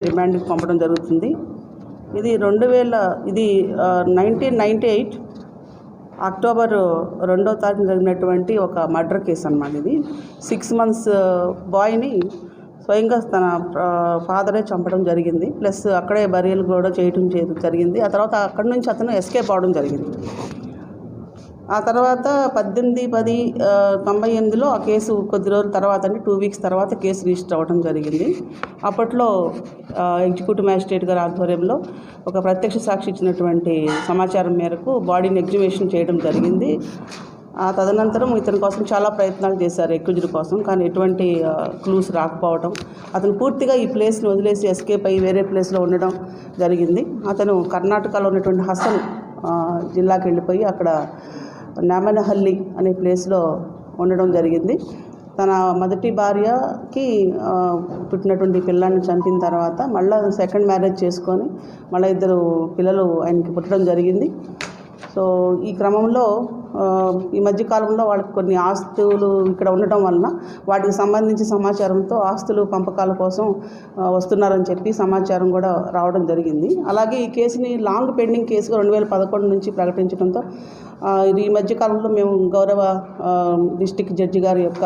రిమాండ్కి పంపడం జరుగుతుంది. ఇది 1998 అక్టోబర్ 2వ తారీఖున జరిగినటువంటి ఒక మర్డర్ కేసు అన్నమాట. ఇది 6 months బాయ్ని స్వయంగా తన ఫాదరే చంపడం జరిగింది. ప్లస్ అక్కడే బరియల్ కూడా చేయడం జరిగింది. ఆ తర్వాత అక్కడి నుంచి అతను ఎస్కేప్ అవడం జరిగింది. ఆ తర్వాత 18/10/98లో ఆ కేసు కొద్ది రోజుల తర్వాత, అంటే 2 weeks తర్వాత కేసు రిజిస్టర్ అవ్వడం జరిగింది. అప్పట్లో ఎగ్జిక్యూటివ్ మ్యాజిస్ట్రేట్ గారి ఆధ్వర్యంలో ఒక ప్రత్యక్ష సాక్షి ఇచ్చినటువంటి సమాచారం మేరకు బాడీని ఎగ్జిబిషన్ చేయడం జరిగింది. ఆ తదనంతరం ఇతని కోసం చాలా ప్రయత్నాలు చేశారు ఎక్విజ్డ్ కోసం, కానీ ఎటువంటి క్లూస్ రాకపోవడం, అతను పూర్తిగా ఈ ప్లేస్ని వదిలేసి ఎస్కేప్ అయ్యి వేరే ప్లేస్లో ఉండడం జరిగింది. అతను కర్ణాటకలో ఉన్నటువంటి హసన్ జిల్లాకి వెళ్ళిపోయి అక్కడ నామనహల్లి అనే ప్లేస్లో ఉండడం జరిగింది. తన మొదటి భార్యకి పుట్టినటువంటి పిల్లాన్ని చంపిన తర్వాత మళ్ళీ సెకండ్ మ్యారేజ్ చేసుకొని మళ్ళీ 2 పిల్లలు ఆయనకి పుట్టడం జరిగింది. సో ఈ క్రమంలో ఈ మధ్యకాలంలో వాళ్ళకి కొన్ని ఆస్తులు ఇక్కడ ఉండటం వలన వాటికి సంబంధించిన సమాచారంతో ఆస్తులు పంపకాల కోసం వస్తున్నారని చెప్పి సమాచారం కూడా రావడం జరిగింది. అలాగే ఈ కేసుని లాంగ్ పెండింగ్ కేసుగా 2011 నుంచి ప్రకటించడంతో ఈ మధ్యకాలంలో మేము గౌరవ డిస్ట్రిక్ట్ జడ్జి గారి యొక్క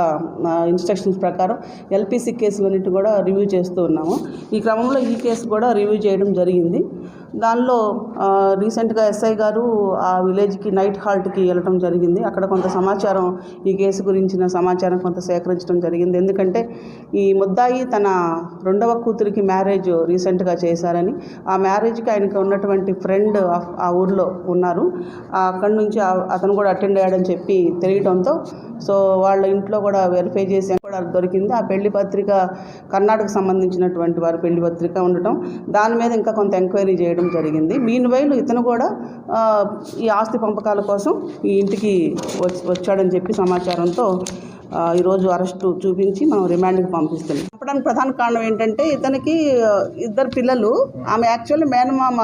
ఇన్స్ట్రక్షన్స్ ప్రకారం ఎల్పిసి కేసులన్నిటి కూడా రివ్యూ చేస్తూ ఉన్నాము. ఈ క్రమంలో ఈ కేసు కూడా రివ్యూ చేయడం జరిగింది. దానిలో రీసెంట్గా ఎస్ఐ గారు ఆ విలేజ్కి నైట్ హాల్ట్కి వెళ్ళడం జరిగింది. అక్కడ కొంత సమాచారం, ఈ కేసు గురించిన సమాచారం కొంత సేకరించడం జరిగింది. ఎందుకంటే ఈ ముద్దాయి తన 2వ కూతురికి మ్యారేజ్ రీసెంట్గా చేశారని, ఆ మ్యారేజ్కి ఆయనకి ఉన్నటువంటి ఫ్రెండ్ ఆ ఊర్లో ఉన్నారు, అక్కడి నుంచి అతను కూడా అటెండ్ అయ్యాడని చెప్పి తెలియడంతో సో వాళ్ళ ఇంట్లో కూడా వెరిఫై చేసి కూడా దొరికింది. ఆ పెళ్లి పత్రిక కర్ణాటకకు సంబంధించినటువంటి వారి పెళ్లి పత్రిక ఉండటం, దాని మీద ఇంకా కొంత ఎంక్వైరీ చేయడం జరిగింది. మీన్వైల్ ఇతను కూడా ఈ ఆస్తి పంపకాల కోసం ఈ ఇంటికి వచ్చాడని చెప్పి సమాచారంతో ఈరోజు అరెస్టు చూపించి మనం రిమాండ్కి పంపిస్తున్నాం. చెప్పడానికి ప్రధాన కారణం ఏంటంటే ఇతనికి 2 పిల్లలు, ఆమె యాక్చువల్లీ మేనమామ